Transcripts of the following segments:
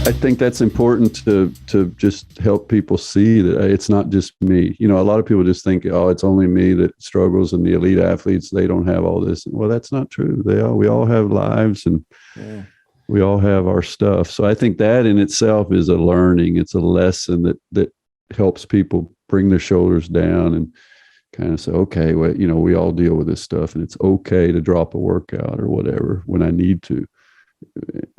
I think that's important to just help people see that it's not just me. You know, a lot of people just think, oh, it's only me that struggles, and the elite athletes, they don't have all this. Well, that's not true. We all have lives, and we all have our stuff. So I think that in itself is a learning. It's a lesson that helps people bring their shoulders down and kind of say, okay, well, you know, we all deal with this stuff, and it's okay to drop a workout or whatever when I need to.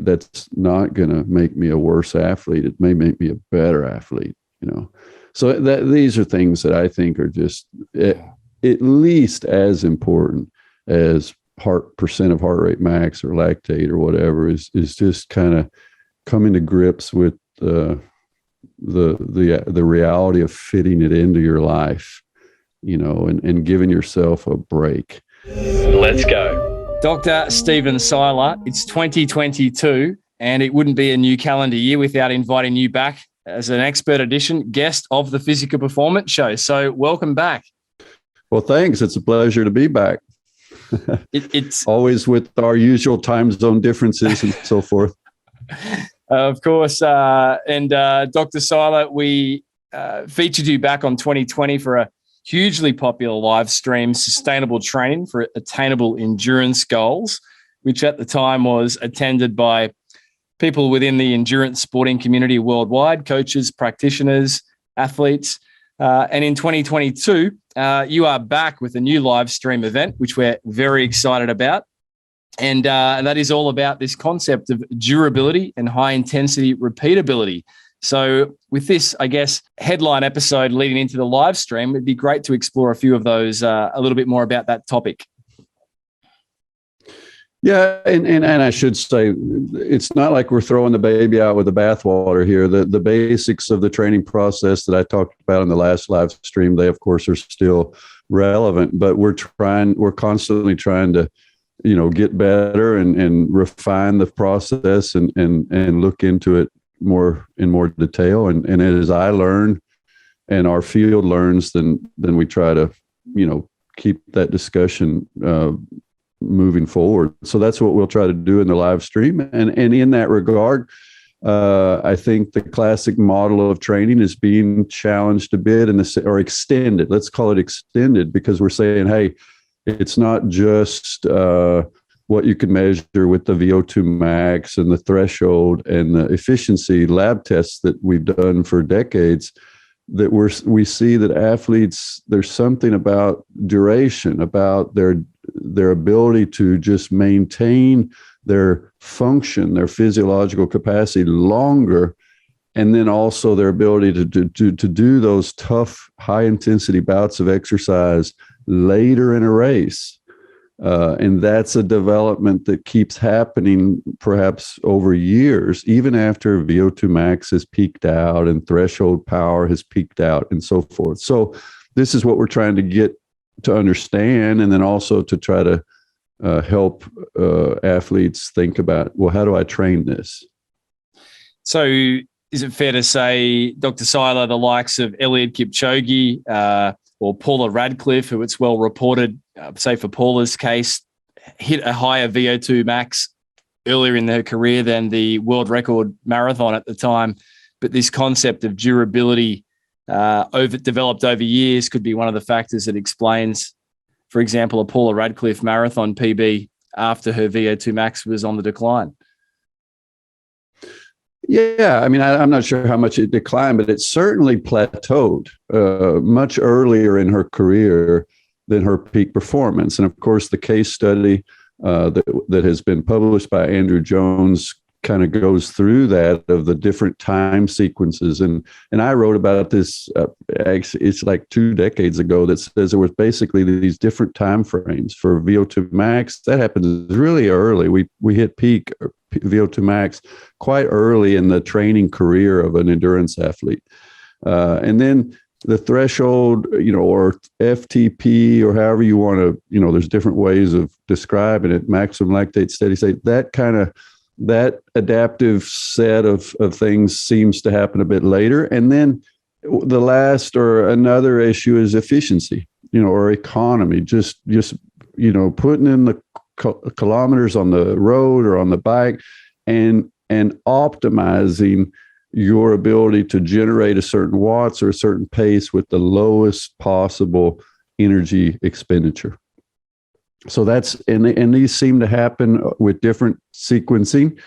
That's not going to make me a worse athlete. It may make me a better athlete, you know. So these are things that I think are just at least as important as percent of heart rate max or lactate or whatever, is just kind of coming to grips with the reality of fitting it into your life, you know, and giving yourself a break. Let's go. Dr. Stephen Seiler, it's 2022, and it wouldn't be a new calendar year without inviting you back as an expert edition guest of the Physical Performance Show. So welcome back. Well, thanks. It's a pleasure to be back. It's always with our usual time zone differences and so forth. Of course. And Dr. Seiler, we featured you back on 2020 for a hugely popular live stream, Sustainable Training for Attainable Endurance Goals, which at the time was attended by people within the endurance sporting community worldwide, coaches, practitioners, athletes. And in 2022, you are back with a new live stream event, which we're very excited about. And that is all about this concept of durability and high intensity repeatability. So with this, I guess, headline episode leading into the live stream, it'd be great to explore a few of those, a little bit more about that topic. Yeah, and I should say, it's not like we're throwing the baby out with the bathwater here. The basics of the training process that I talked about in the last live stream, they of course are still relevant, but we're constantly trying to, you know, get better and refine the process and look into it in more detail. And as I learn and our field learns, then we try to, you know, keep that discussion moving forward. So that's what we'll try to do in the live stream. And in that regard, I think the classic model of training is being challenged a bit or extended. Let's call it extended, because we're saying, hey, it's not just what you can measure with the VO2 max and the threshold and the efficiency lab tests that we've done for decades, that we see that athletes, there's something about duration, about their ability to just maintain their function, their physiological capacity longer, and then also their ability to do those tough, high intensity bouts of exercise later in a race. And that's a development that keeps happening perhaps over years, even after VO2 max has peaked out and threshold power has peaked out and so forth. So this is what we're trying to get to understand, and then also to try to help athletes think about, well, how do I train this? So is it fair to say, Dr. Seiler, the likes of Eliud Kipchoge, or Paula Radcliffe, who it's well reported, say for Paula's case, hit a higher VO2 max earlier in her career than the world record marathon at the time. But this concept of durability developed over years could be one of the factors that explains, for example, a Paula Radcliffe marathon PB after her VO2 max was on the decline. Yeah, I mean, I'm not sure how much it declined, but it certainly plateaued much earlier in her career than her peak performance. And of course, the case study that has been published by Andrew Jones kind of goes through that, of the different time sequences. And I wrote about this, actually, it's like 2 decades ago, that says there was basically these different time frames for VO2 max. That happens really early. We hit peak VO2 max quite early in the training career of an endurance athlete. And then the threshold, you know, or FTP, or however you want to, you know, there's different ways of describing it, maximum lactate steady state, that adaptive set of things seems to happen a bit later. And then the last or another issue is efficiency, you know, or economy, just, you know, putting in the kilometers on the road or on the bike and and optimizing your ability to generate a certain watts or a certain pace with the lowest possible energy expenditure. So that's, and these seem to happen with different sequencing.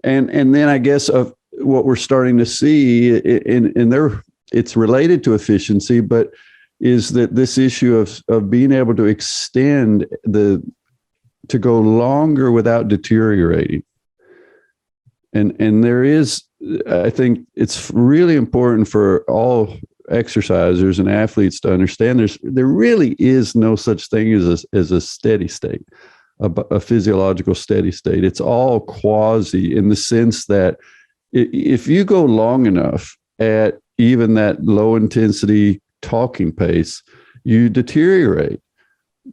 And then I guess of what we're starting to see in there, it's related to efficiency, but is that this issue of being able to extend to go longer without deteriorating. And there is, I think it's really important for all exercisers and athletes to understand there really is no such thing as a steady state, a physiological steady state. It's all quasi, in the sense that if you go long enough at even that low intensity talking pace, you deteriorate,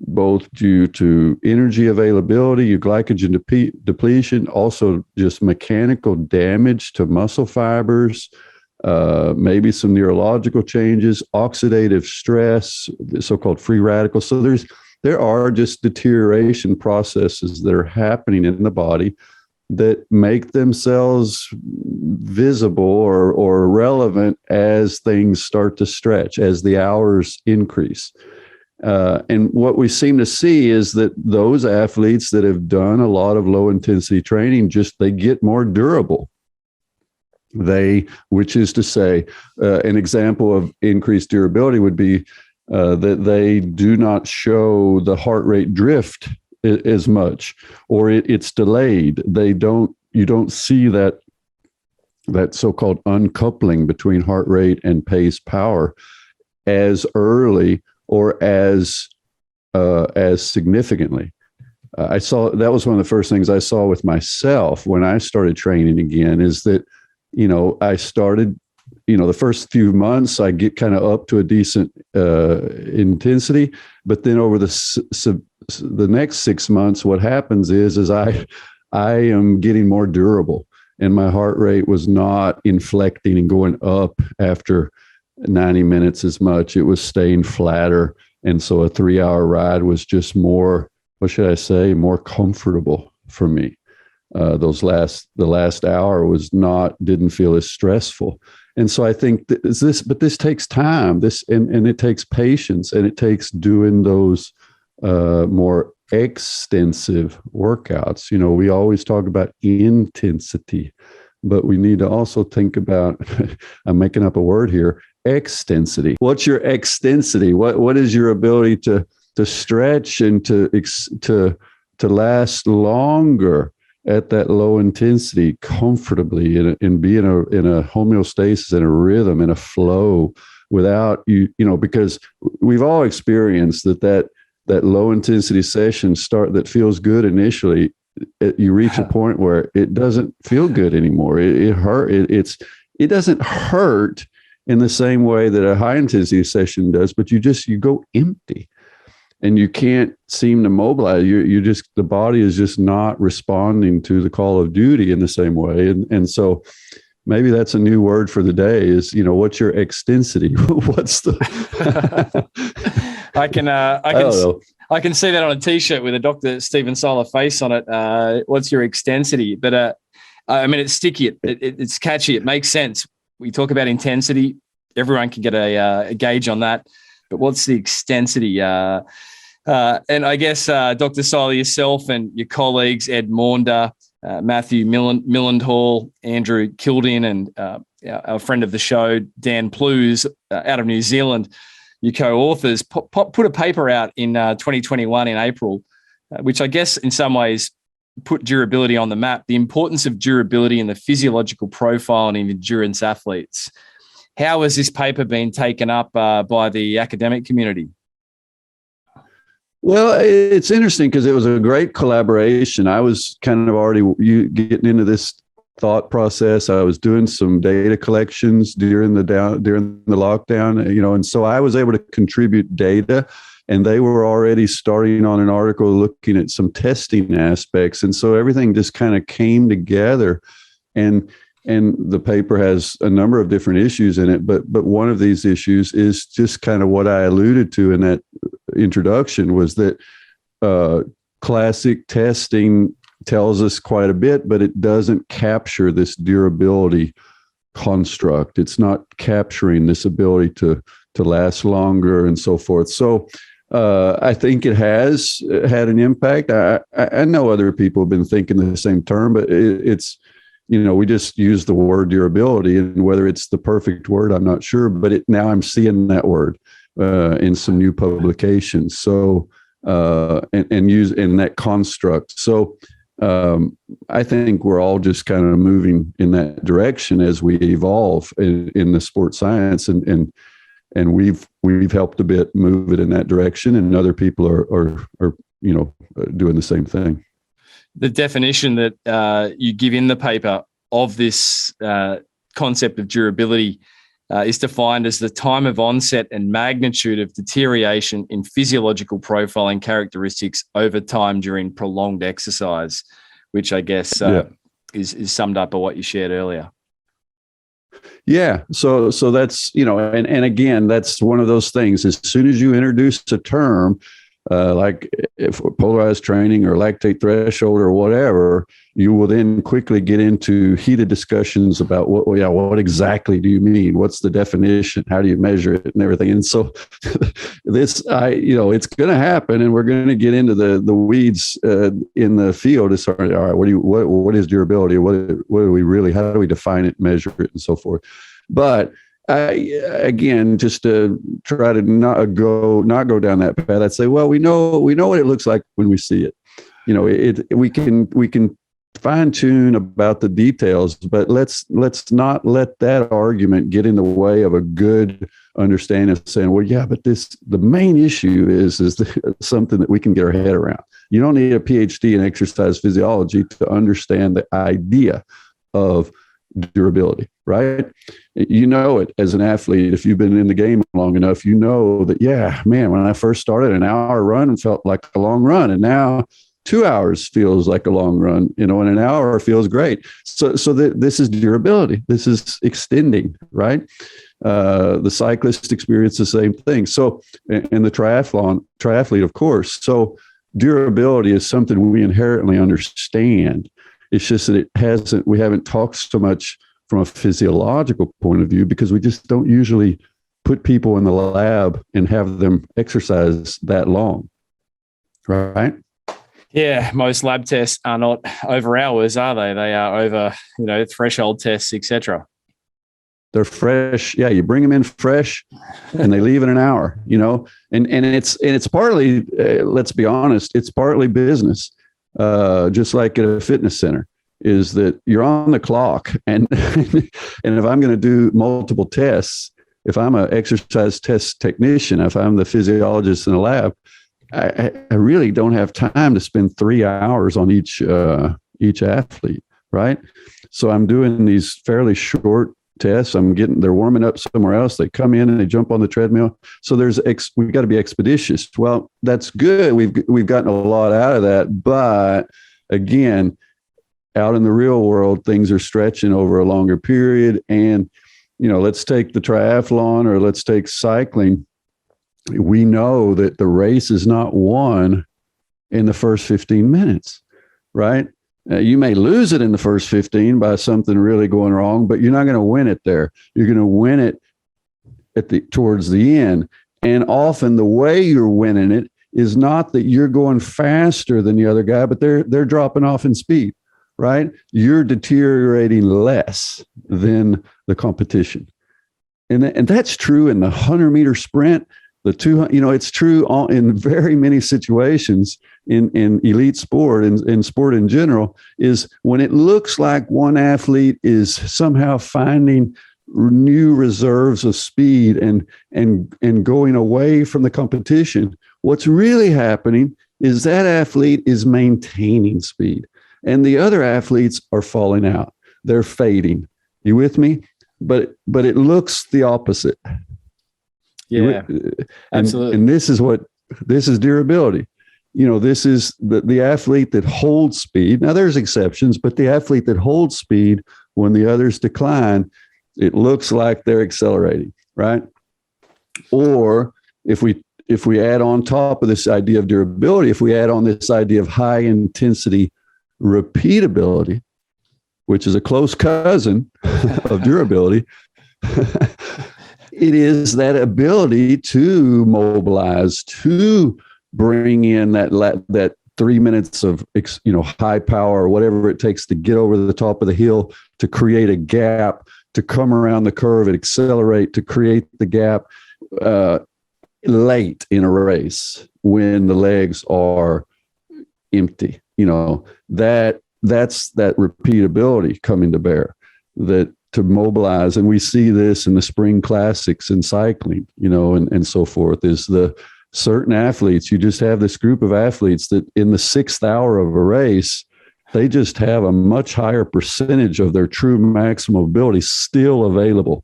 both due to energy availability, your glycogen depletion, also just mechanical damage to muscle fibers, maybe some neurological changes, oxidative stress, the so-called free radicals. So there are just deterioration processes that are happening in the body that make themselves visible or relevant as things start to stretch, as the hours increase. And what we seem to see is that those athletes that have done a lot of low intensity training, they get more durable. Which is to say, an example of increased durability would be that they do not show the heart rate drift as much, or it's delayed. You don't see that so-called uncoupling between heart rate and pace power as early or as significantly. I saw that was one of the first things I saw with myself when I started training again, is that, I started, the first few months I get kind of up to a decent intensity, but then over the next 6 months, what happens is I am getting more durable, and my heart rate was not inflecting and going up after 90 minutes as much. It was staying flatter. And so a 3-hour ride was just more, more comfortable for me. The last hour didn't feel as stressful. And so I think this takes time, and it takes patience, and it takes doing those more extensive workouts. We always talk about intensity, but we need to also think about, I'm making up a word here, extensity. What's your extensity? What is your ability to stretch and to last longer at that low intensity comfortably and be in a homeostasis, in a rhythm, in a flow, without because we've all experienced that low intensity session that feels good initially, you reach a point where it doesn't feel good anymore. It doesn't hurt in the same way that a high intensity session does, but you go empty. And you can't seem to mobilize. The body is just not responding to the call of duty in the same way. And so maybe that's a new word for the day is, what's your extensity? What's the, I can see that on a t-shirt with a Dr. Stephen Seiler face on it. What's your extensity? But it's sticky. It's catchy. It makes sense. We talk about intensity. Everyone can get a gauge on that. But what's the extensity? And I guess, Dr. Seiler, yourself and your colleagues, Ed Maunder, Matthew Millandhall, Andrew Kildin, and our friend of the show, Dan Plews, out of New Zealand, your co-authors, put a paper out in 2021 in April, which I guess in some ways put durability on the map, the importance of durability in the physiological profile and in endurance athletes. How has this paper been taken up by the academic community? Well, it's interesting because it was a great collaboration. I was kind of already getting into this thought process. I was doing some data collections during the lockdown, and so I was able to contribute data, and they were already starting on an article looking at some testing aspects. And so everything just kind of came together, and the paper has a number of different issues in it, but one of these issues is just kind of what I alluded to in that introduction, was that classic testing tells us quite a bit, but it doesn't capture this durability construct. It's not capturing this ability to last longer and so forth. So I think it has had an impact. I know other people have been thinking the same term, but it's, we just use the word durability, and whether it's the perfect word, I'm not sure, but now I'm seeing that word in some new publications. So, and use in that construct. So, I think we're all just kind of moving in that direction as we evolve in the sports science, and we've helped a bit move it in that direction, and other people are doing the same thing. The definition that you give in the paper of this concept of durability is defined as the time of onset and magnitude of deterioration in physiological profile and characteristics over time during prolonged exercise, which I guess is summed up by what you shared earlier. Yeah. So that's, and again, that's one of those things. As soon as you introduce a term, like if polarized training or lactate threshold or whatever, you will then quickly get into heated discussions about what exactly do you mean? What's the definition? How do you measure it and everything? And so it's going to happen, and we're going to get into the weeds in the field. It's all right. What is durability? What do we really, how do we define it, measure it, and so forth? But again, just to try to not go down that path, I'd say, well, we know what it looks like when we see it. We can fine tune about the details, but let's not let that argument get in the way of a good understanding of saying, well, yeah, but the main issue is something that we can get our head around. You don't need a PhD in exercise physiology to understand the idea of durability, right? You know it as an athlete. If you've been in the game long enough, you know that, yeah, man, when I first started, an hour run felt like a long run. And now 2 hours feels like a long run, and an hour feels great. So this is durability. This is extending, right? The cyclist experience the same thing. So, and the triathlete, of course. So durability is something we inherently understand. It's just that we haven't talked so much from a physiological point of view, because we just don't usually put people in the lab and have them exercise that long, right? Yeah, most lab tests are not over hours, are they? They are over, threshold tests, etc. They're fresh. Yeah, you bring them in fresh, and they leave in an hour. And it's partly, let's be honest, it's partly business. Just like at a fitness center, is that you're on the clock, and and if I'm going to do multiple tests, if I'm an exercise test technician, if I'm the physiologist in the lab, I really don't have time to spend 3 hours on each athlete, right? So I'm doing these fairly short tests. They're warming up somewhere else. They come in and they jump on the treadmill. So we've got to be expeditious. Well, that's good. We've gotten a lot out of that, but again, out in the real world, things are stretching over a longer period. And let's take the triathlon, or let's take cycling. We know that the race is not won in the first 15 minutes, right? You may lose it in the first 15 by something really going wrong, but you're not going to win it there. You're going to win it towards the end. And often the way you're winning it is not that you're going faster than the other guy, but they're dropping off in speed, right? You're deteriorating less than the competition. And that's true in the 100-meter sprint. The 200, it's true in very many situations in elite sport and in sport in general, is when it looks like one athlete is somehow finding new reserves of speed and going away from the competition. What's really happening is that athlete is maintaining speed, and the other athletes are falling out. They're fading. You with me? But it looks the opposite. Yeah, absolutely. And this is durability. This is the athlete that holds speed. Now there's exceptions, but the athlete that holds speed when the others decline, it looks like they're accelerating, right? Or if we add on top of this idea of durability, if we add on this idea of high intensity Repeatability, which is a close cousin of durability, it is that ability to mobilize, to bring in that 3 minutes of high power or whatever it takes to get over the top of the hill, to create a gap, to come around the curve and accelerate, to create the gap late in a race when the legs are empty. That's that repeatability coming to bear, that to mobilize. And we see this in the spring classics in cycling, and so forth, is the certain athletes. You just have this group of athletes that in the 6th hour of a race, they just have a much higher percentage of their true maximum ability still available.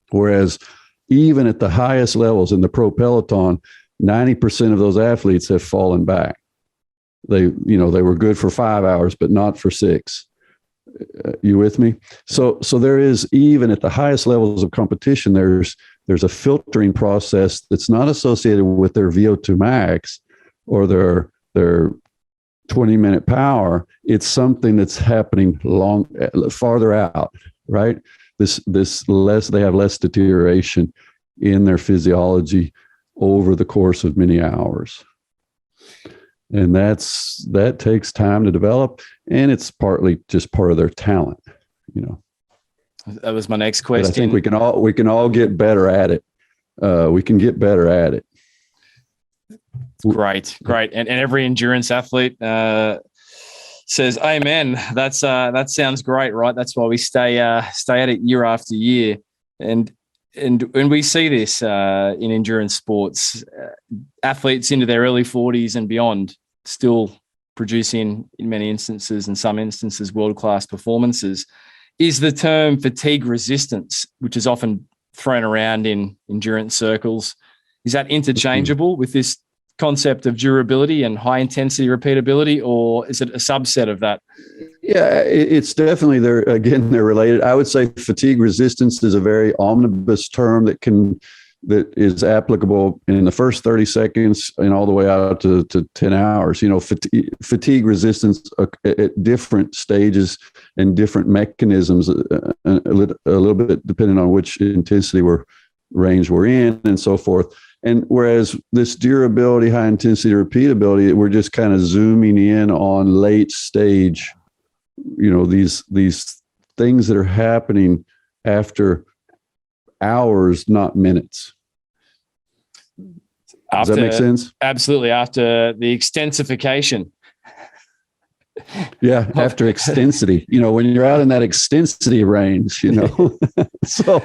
Whereas even at the highest levels in the pro peloton, 90% of those athletes have fallen back. They were good for 5 hours, but not for 6. You with me? So there is, even at the highest levels of competition, there's a filtering process that's not associated with their VO2 max or their 20-minute power. It's something that's happening farther out, right? They have less deterioration in their physiology over the course of many hours. And that takes time to develop, and it's partly just part of their talent, That was my next question. But I think we can all get better at it. We can get better at it. Great. And every endurance athlete says, "Amen." That sounds great, right? That's why we stay at it year after year, and we see this in endurance sports, athletes into their early 40s and beyond, still producing, in many instances, in some instances, world-class performances. Is the term fatigue resistance, which is often thrown around in endurance circles, is that interchangeable with this concept of durability and high intensity repeatability, or is it a subset of that? Yeah, it's definitely there. Again, they're related. I would say fatigue resistance is a very omnibus term that is applicable in the first 30 seconds and all the way out to 10 hours. Fatigue resistance at different stages and different mechanisms, a little bit depending on which intensity range we're in and so forth. And whereas this durability, high intensity repeatability, we're just kind of zooming in on late stage, these things that are happening after hours, not minutes. Does that make sense? Absolutely. After the extensification. Yeah, after extensity, when you're out in that extensity range, So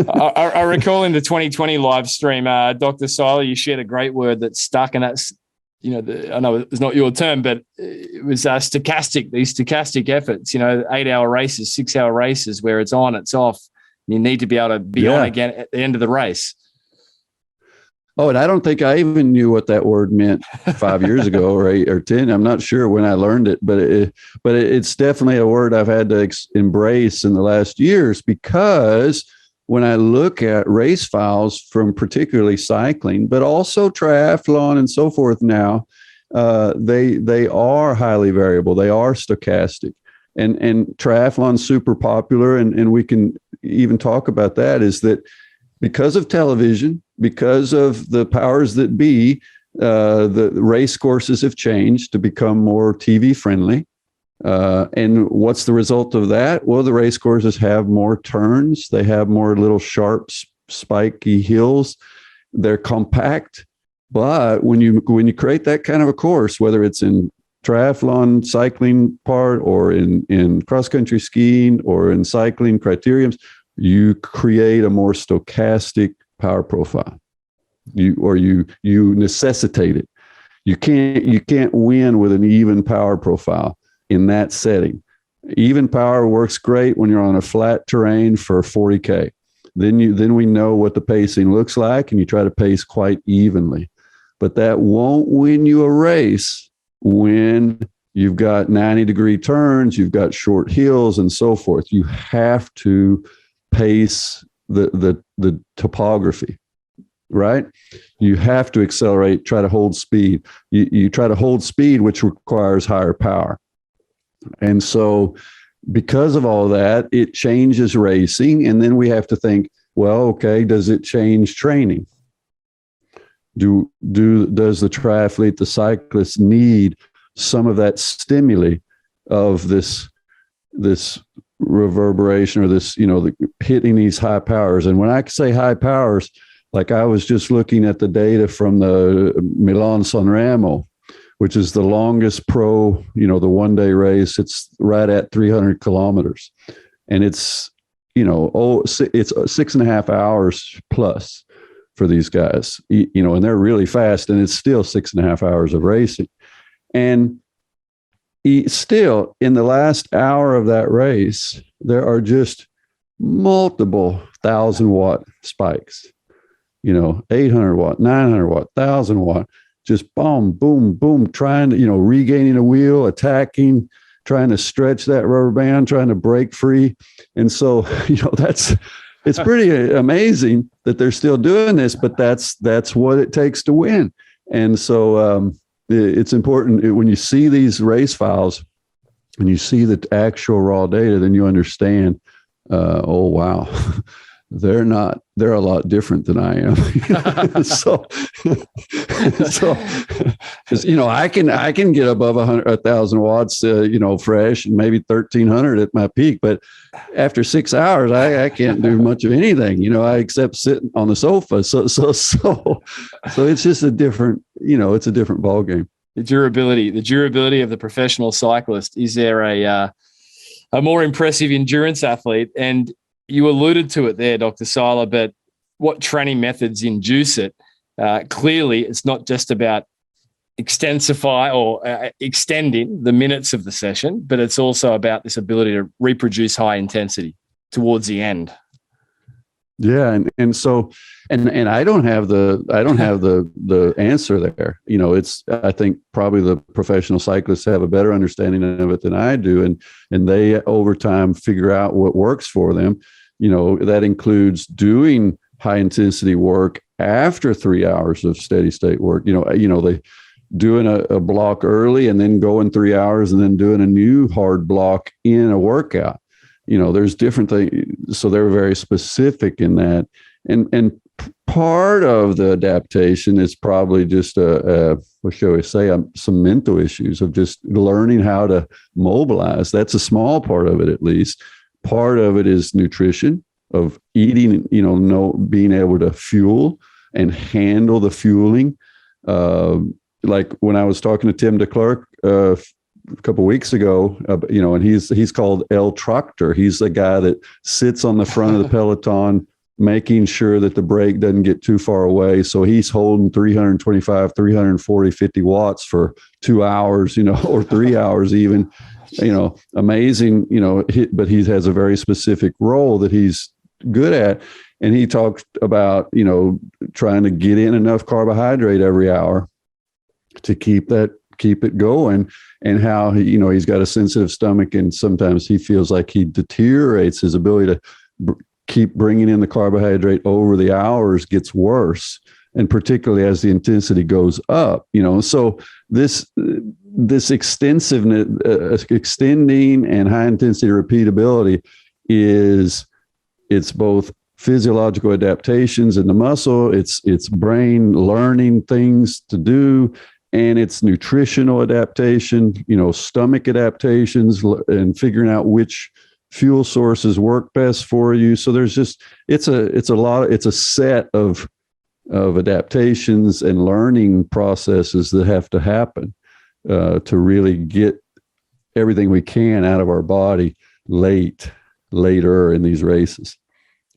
I recall in the 2020 live stream, Dr. Seiler, you shared a great word that stuck, and that's, I know it's not your term, but it was stochastic, these stochastic efforts, 8-hour races, 6-hour races where it's on, it's off. You need to be able to be on again at the end of the race. Oh, and I don't think I even knew what that word meant 5 years ago or 8 or 10. I'm not sure when I learned it, but it's definitely a word I've had to embrace in the last years, because when I look at race files from particularly cycling, but also triathlon and so forth now, they are highly variable. They are stochastic. And triathlon's super popular, and we can even talk about that, is that because of television, because of the powers that be, the race courses have changed to become more TV friendly. And what's the result of that? Well, the race courses have more turns. They have more little sharp, spiky hills. They're compact. But when you create that kind of a course, whether it's in triathlon cycling part or in cross-country skiing or in cycling criteriums, you create a more stochastic power profile. You necessitate it. You can't win with an even power profile in that setting. Even power works great when you're on a flat terrain for 40K. Then we know what the pacing looks like, and you try to pace quite evenly. But that won't win you a race when you've got 90-degree turns, you've got short hills, and so forth. You have to pace the topography. right? You have to accelerate, try to hold speed. You try to hold speed, which requires higher power. And so because of all that, it changes racing. And then we have to think, well, okay, does it change training? Does the triathlete, the cyclist, need some of that stimuli of this reverberation, or this, hitting these high powers? And when I say high powers, like I was just looking at the data from the Milan San Remo, which is the longest pro, the 1-day race. It's right at 300 kilometers, and it's, it's 6.5 hours plus for these guys, and they're really fast, and it's still 6.5 hours of racing. And still, in the last hour of that race, there are just multiple 1,000-watt spikes, 800 watt, 900 watt, 1,000 watt, just boom, boom, boom, trying to, regaining a wheel, attacking, trying to stretch that rubber band, trying to break free. And so, it's pretty amazing that they're still doing this, but that's what it takes to win. And so it's important when you see these race files and you see the actual raw data, then you understand, oh, wow, they're a lot different than I am. So, because, I can get above 1,000 watts, fresh, and maybe 1,300 at my peak. But after 6 hours, I can't do much of anything, except sit on the sofa. So it's just a different, it's a different ballgame. The durability of the professional cyclist. Is there a more impressive endurance athlete? And you alluded to it there, Dr. Seiler, but what training methods induce it? Clearly, it's not just about extensify or extending the minutes of the session, but it's also about this ability to reproduce high intensity towards the end. Yeah, and so I don't have the answer there. It's, I think probably the professional cyclists have a better understanding of it than I do, and they over time figure out what works for them. That includes doing high intensity work after 3 hours of steady state work. They doing a block early and then going 3 hours and then doing a new hard block in a workout. There's different things. So they're very specific in that. And part of the adaptation is probably just what shall we say, some mental issues of just learning how to mobilize. That's a small part of it, at least. Part of it is nutrition, of eating, being able to fuel and handle the fueling. Like when I was talking to Tim DeClercq a couple of weeks ago, and he's called El Tractor. He's the guy that sits on the front of the peloton, making sure that the brake doesn't get too far away. So he's holding 325, 340, 50 watts for 2 hours, or 3 hours even, amazing, but he has a very specific role that he's good at. And he talked about, trying to get in enough carbohydrate every hour to keep it going, and how he's got a sensitive stomach, and sometimes he feels like he deteriorates. His ability to keep bringing in the carbohydrate over the hours gets worse, and particularly as the intensity goes up. So this extensiveness, extending and high intensity repeatability it's both physiological adaptations in the muscle, it's brain learning things to do, and it's nutritional adaptation, stomach adaptations, and figuring out which fuel sources work best for you. So there's just, it's a set of adaptations and learning processes that have to happen to really get everything we can out of our body later in these races.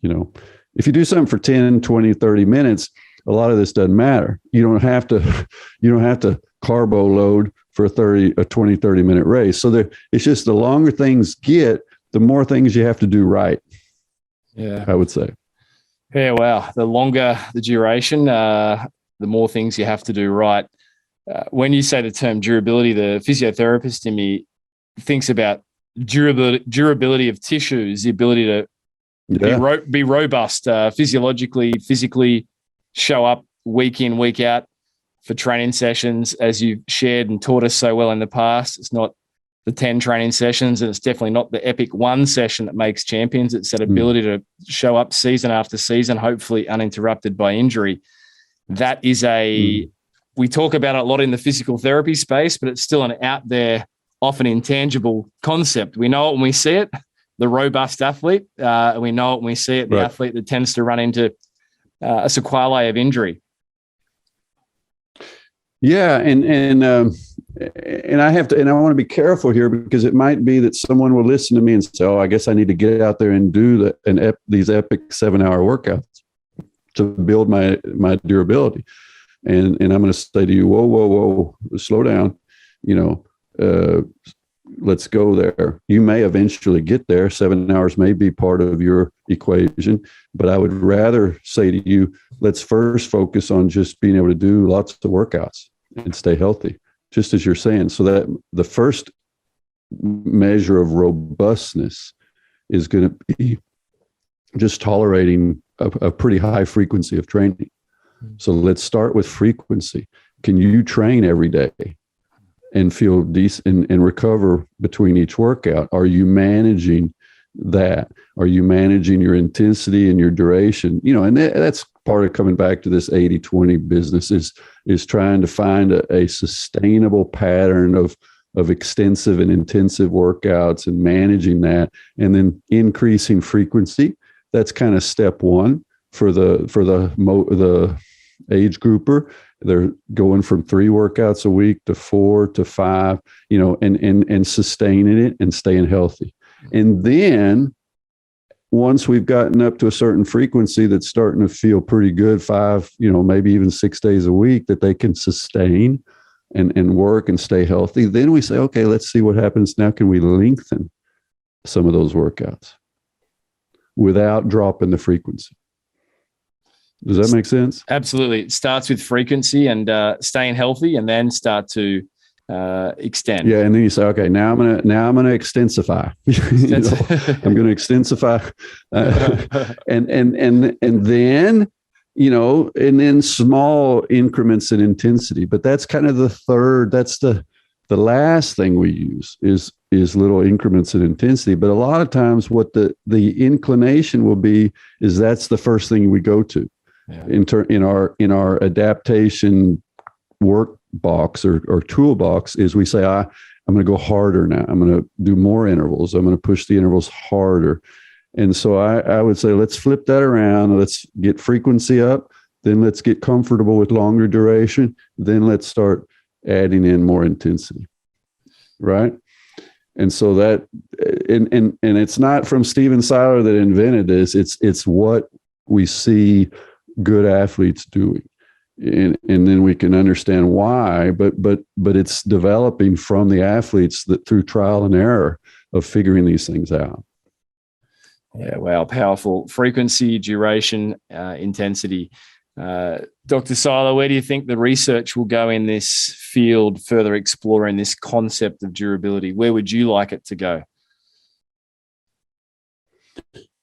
If you do something for 10, 20, 30 minutes, a lot of this doesn't matter. You don't have to carbo load for a 20, 30 minute race. So it's just the longer things get, the more things you have to do right. Yeah, I would say. Yeah, wow. The longer the duration, the more things you have to do right. When you say the term durability, the physiotherapist in me thinks about durability of tissues, the ability to be robust physiologically, physically, show up week in, week out for training sessions, as you've shared and taught us so well in the past. It's not the 10 training sessions, and it's definitely not the epic one session that makes champions. It's that ability to show up season after season, hopefully uninterrupted by injury. That is we talk about it a lot in the physical therapy space, but it's still an out there, often intangible concept. We know it when we see it, the robust athlete. We know it when we see it, the athlete that tends to run into a sequelae of injury. Yeah, and I have to, and I want to be careful here, because it might be that someone will listen to me and say, "Oh, I guess I need to get out there and do these epic 7-hour workouts to build my durability." And I'm going to say to you, whoa, slow down. Let's go there. You may eventually get there. 7 hours may be part of your equation, but I would rather say to you, let's first focus on just being able to do lots of workouts and stay healthy, just as you're saying. So that the first measure of robustness is going to be just tolerating a pretty high frequency of training. So let's start with frequency. Can you train every day and feel decent and recover between each workout? Are you managing that? Are you managing your intensity and your duration? And that's part of coming back to this 80-20 business is trying to find a sustainable pattern of extensive and intensive workouts and managing that, and then increasing frequency. That's kind of step one for the age grouper. They're going from 3 workouts a week to 4 to 5, and sustaining it and staying healthy. And then once we've gotten up to a certain frequency that's starting to feel pretty good, 5, maybe even 6 days a week that they can sustain and work and stay healthy, then we say, okay, let's see what happens now. Can we lengthen some of those workouts without dropping the frequency? Does that make sense? Absolutely. It starts with frequency and staying healthy, and then start to extend. Yeah, and then you say, okay, now I'm gonna extensify. I'm gonna extensify, and then and then small increments in intensity. But that's kind of the third. That's the last thing we use is little increments in intensity. But a lot of times, what the inclination will be is that's the first thing we go to. Yeah. In our adaptation work box or toolbox is we say, I'm going to go harder now. I'm going to do more intervals. I'm going to push the intervals harder. And so I would say, let's flip that around. Let's get frequency up. Then let's get comfortable with longer duration. Then let's start adding in more intensity. Right. And so that, and it's not from Stephen Seiler that invented this. It's what we see good athletes doing, and then we can understand why. But it's developing from the athletes that through trial and error of figuring these things out. Yeah, wow, powerful. Frequency, duration, intensity. Dr. Seiler, where do you think the research will go in this field, further exploring this concept of durability? Where would you like it to go?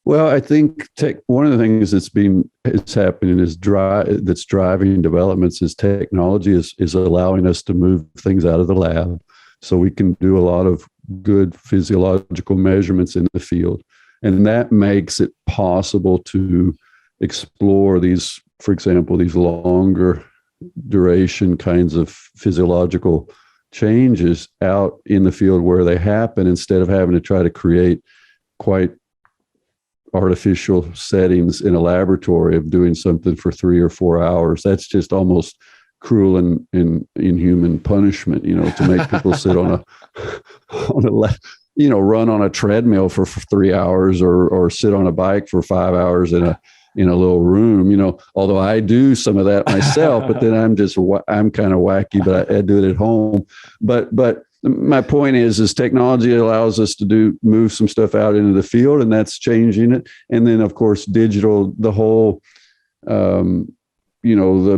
Well, I think one of the things that's happening is that's driving developments is technology is allowing us to move things out of the lab, so we can do a lot of good physiological measurements in the field, and that makes it possible to explore these, for example, these longer duration kinds of physiological changes out in the field where they happen, instead of having to try to create quite artificial settings in a laboratory of doing something for 3 or 4 hours. That's just almost cruel and inhuman punishment, to make people sit on run on a treadmill for 3 hours or sit on a bike for 5 hours in a little room, although I do some of that myself, but then I'm kind of wacky, but I do it at home. But my point is technology allows us to move some stuff out into the field, and that's changing it. And then, of course, digital, the whole, the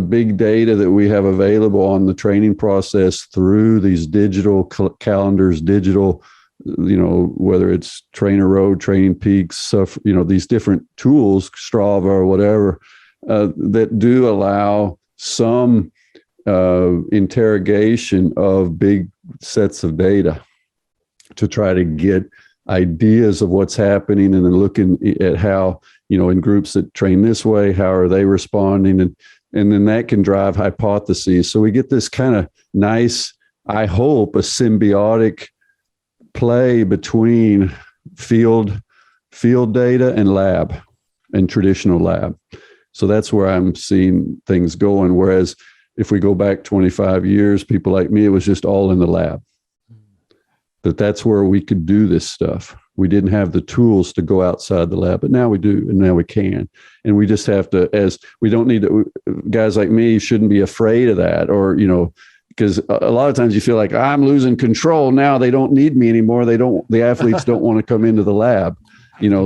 big data that we have available on the training process through these digital calendars, whether it's Trainer Road, Training Peaks, stuff, these different tools, Strava or whatever, that do allow some interrogation of big sets of data to try to get ideas of what's happening, and then looking at how, in groups that train this way, how are they responding? And then that can drive hypotheses. So we get this kind of nice, I hope, a symbiotic play between field data and lab and traditional lab. So that's where I'm seeing things going. Whereas if we go back 25 years, people like me, it was just all in the lab. That's where we could do this stuff. We didn't have the tools to go outside the lab, but now we do, and now we can. And we just have to, we don't need to, guys like me shouldn't be afraid of that, or, because a lot of times you feel like I'm losing control. Now they don't need me anymore. The athletes don't want to come into the lab,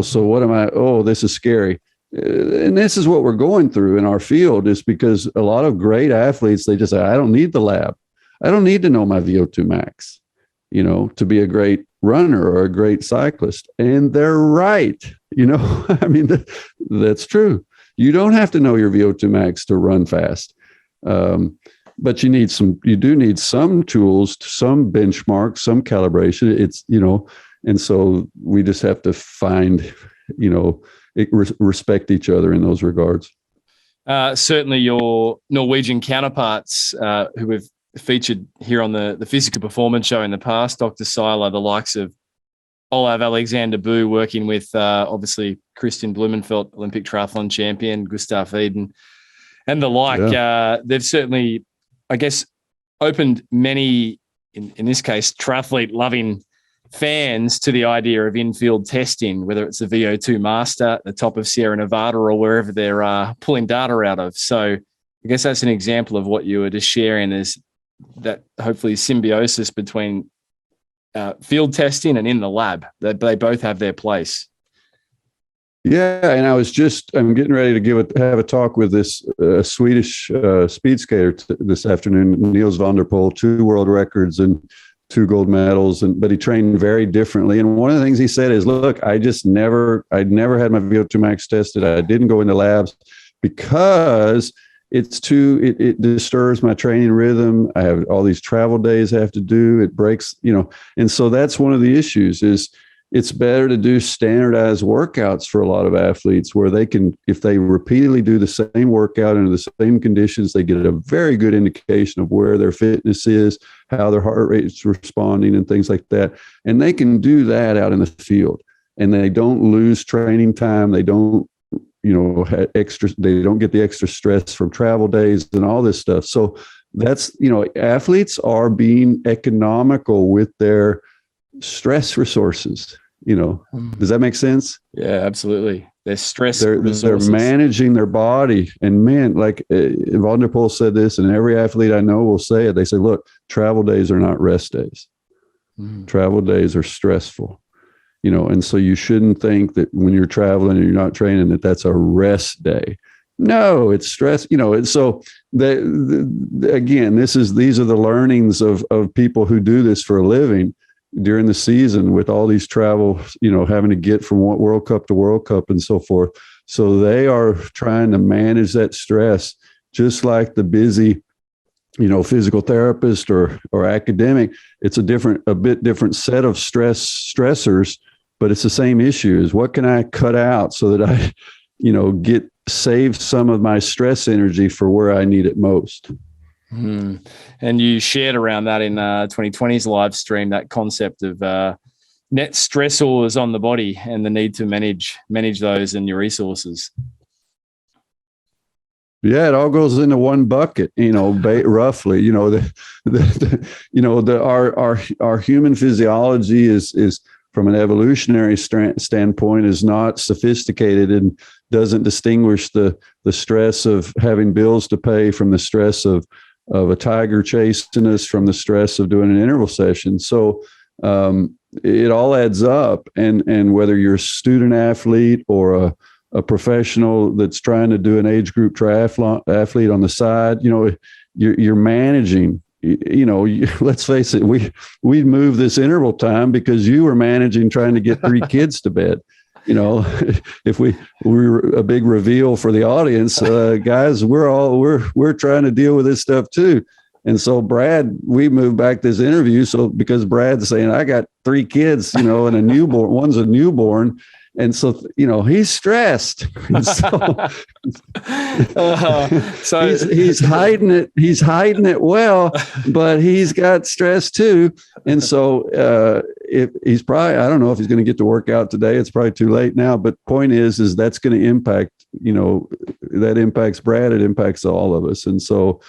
so what am I? Oh, this is scary. And this is what we're going through in our field, is because a lot of great athletes, they just say, I don't need the lab. I don't need to know my VO2 max, to be a great runner or a great cyclist. And they're right. I mean, that's true. You don't have to know your VO2 max to run fast. But you do need some tools, some benchmarks, some calibration. And so we just have to find, respect each other in those regards. Certainly your Norwegian counterparts who we've featured here on the Physical Performance Show in the past, Dr. Seiler, the likes of Olav Alexander Boo, working with obviously Christian Blumenfeld, Olympic triathlon champion, Gustav Eden, and the like. Yeah. They've certainly, I guess, opened many, in this case, triathlete-loving fans to the idea of in-field testing, whether it's the VO2 Master at the top of Sierra Nevada or wherever they're pulling data out of. So I guess that's an example of what you were just sharing, is that hopefully symbiosis between field testing and in the lab, that they both have their place. Yeah, and I'm getting ready to have a talk with this Swedish speed skater this afternoon, Niels van der Poel, 2 world records and 2 gold medals, but he trained very differently. And one of the things he said is, look, I'd never had my VO2 max tested. I didn't go into labs because it disturbs my training rhythm. I have all these travel days I have to do. It breaks, and so that's one of the issues. Is it's better to do standardized workouts for a lot of athletes, where they can, if they repeatedly do the same workout under the same conditions, they get a very good indication of where their fitness is, how their heart rate is responding, and things like that. And they can do that out in the field, and they don't lose training time. They don't, they don't get the extra stress from travel days and all this stuff. So that's, athletes are being economical with their stress resources. Does that make sense? Yeah, absolutely. They're they're managing their body. And man, like Van der Poel said this, and every athlete I know will say it. They say, look, travel days are not rest days. Travel days are stressful. And so you shouldn't think that when you're traveling and you're not training, that's a rest day. No, it's stress, and so again, these are the learnings of people who do this for a living during the season, with all these travel, having to get from World Cup to World Cup and so forth. So they are trying to manage that stress, just like the busy, physical therapist or academic. It's a bit different set of stressors, but it's the same issue. Is what can I cut out so that I, save some of my stress energy for where I need it most. And you shared around that in 2020's live stream, that concept of net stressors on the body and the need to manage those and your resources. Yeah, it all goes into one bucket, roughly. Our human physiology is from an evolutionary standpoint is not sophisticated and doesn't distinguish the stress of having bills to pay from the stress of a tiger chasing us, from the stress of doing an interval session. So it all adds up. And whether you're a student athlete or a professional that's trying to do an age group athlete on the side, you're managing. Let's face it, we moved this interval time because you were managing trying to get 3 kids to bed. if we're a big reveal for the audience, guys, we're trying to deal with this stuff too. And so Brad, we moved back this interview. So because Brad's saying, I got 3 kids, and a newborn, one's a newborn. And so, he's stressed. And so he's hiding it. He's hiding it well, but he's got stress too. And so if he's probably, I don't know if he's going to get to work out today. It's probably too late now. But point is that's going to impact, that impacts Brad. It impacts all of us. And so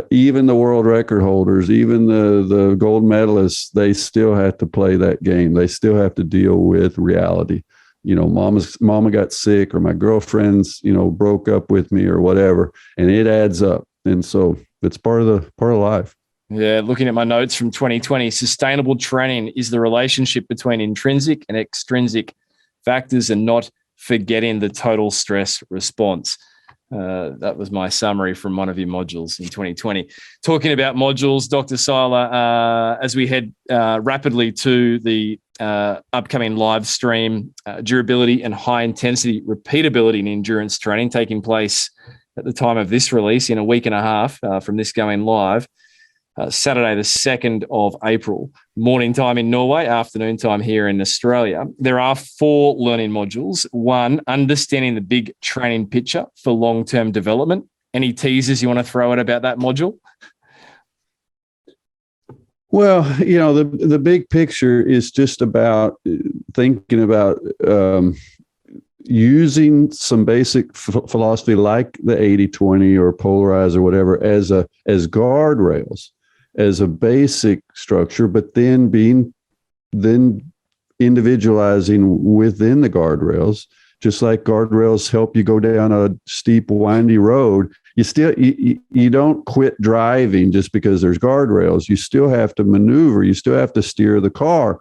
even the world record holders, even the gold medalists, they still have to play that game. They still have to deal with reality. Mama got sick, or my girlfriend's, broke up with me, or whatever, and it adds up. And so it's part of life. Yeah. Looking at my notes from 2020, sustainable training is the relationship between intrinsic and extrinsic factors and not forgetting the total stress response. That was my summary from one of your modules in 2020. Talking about modules, Dr. Seiler, as we head rapidly to the upcoming live stream, durability and high intensity repeatability in endurance training taking place at the time of this release in a week and a half from this going live, Saturday, the 2nd of April, morning time in Norway, afternoon time here in Australia. There are 4 learning modules. 1, understanding the big training picture for long-term development. Any teasers you want to throw out about that module? Well, the big picture is just about thinking about using some basic philosophy like the 80-20 or polarize or whatever as guardrails, as a basic structure, but then individualizing within the guardrails, just like guardrails help you go down a steep, windy road. You don't quit driving just because there's guardrails. You still have to maneuver. You still have to steer the car,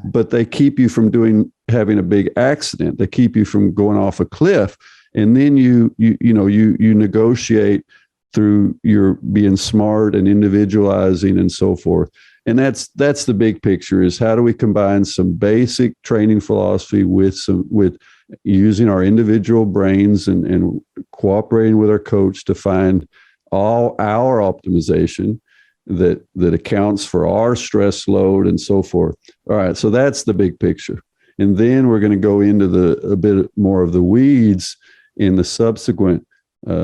but they keep you from having a big accident. They keep you from going off a cliff. And then you negotiate through your being smart and individualizing and so forth. And that's the big picture, is how do we combine some basic training philosophy with using our individual brains and cooperating with our coach to find all our optimization that accounts for our stress load and so forth. All right. So that's the big picture. And then we're going to go into a bit more of the weeds in the subsequent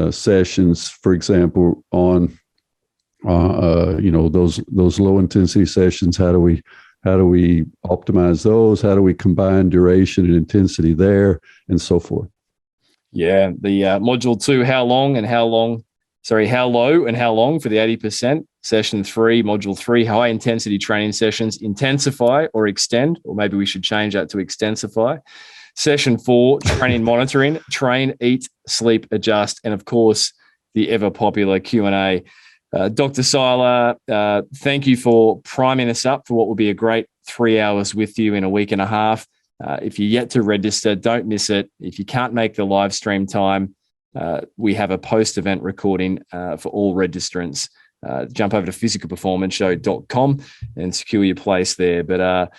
sessions, for example, on those low intensity sessions. How do we optimize those? How do we combine duration and intensity there, and so forth? Yeah, the module 2, how low and how long for the 80%. Session 3, module 3, high intensity training sessions, intensify or extend, or maybe we should change that to extensify. Session 4, training monitoring, train, eat, sleep, adjust, and of course, the ever popular Q&A. Dr. Seiler, thank you for priming us up for what will be a great 3 hours with you in a week and a half. If you're yet to register, don't miss it. If you can't make the live stream time, we have a post-event recording for all registrants. Jump over to physicalperformanceshow.com and secure your place there. But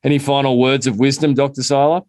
any final words of wisdom, Dr. Seiler?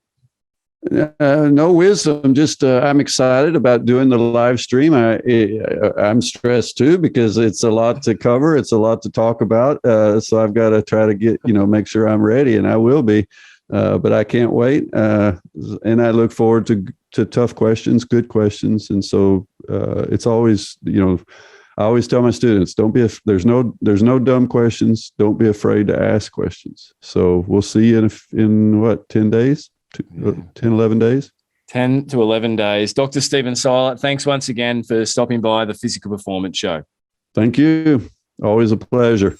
No wisdom. Just I'm excited about doing the live stream. I'm stressed too because it's a lot to cover. It's a lot to talk about. So I've got to try to make sure I'm ready, and I will be. But I can't wait. And I look forward to tough questions, good questions. And so it's always, I always tell my students, there's no dumb questions. Don't be afraid to ask questions. So we'll see you in what, 10 days? 10, 11 days? 10 to 11 days. Dr. Stephen Seiler, thanks once again for stopping by the Physical Performance Show. Thank you. Always a pleasure.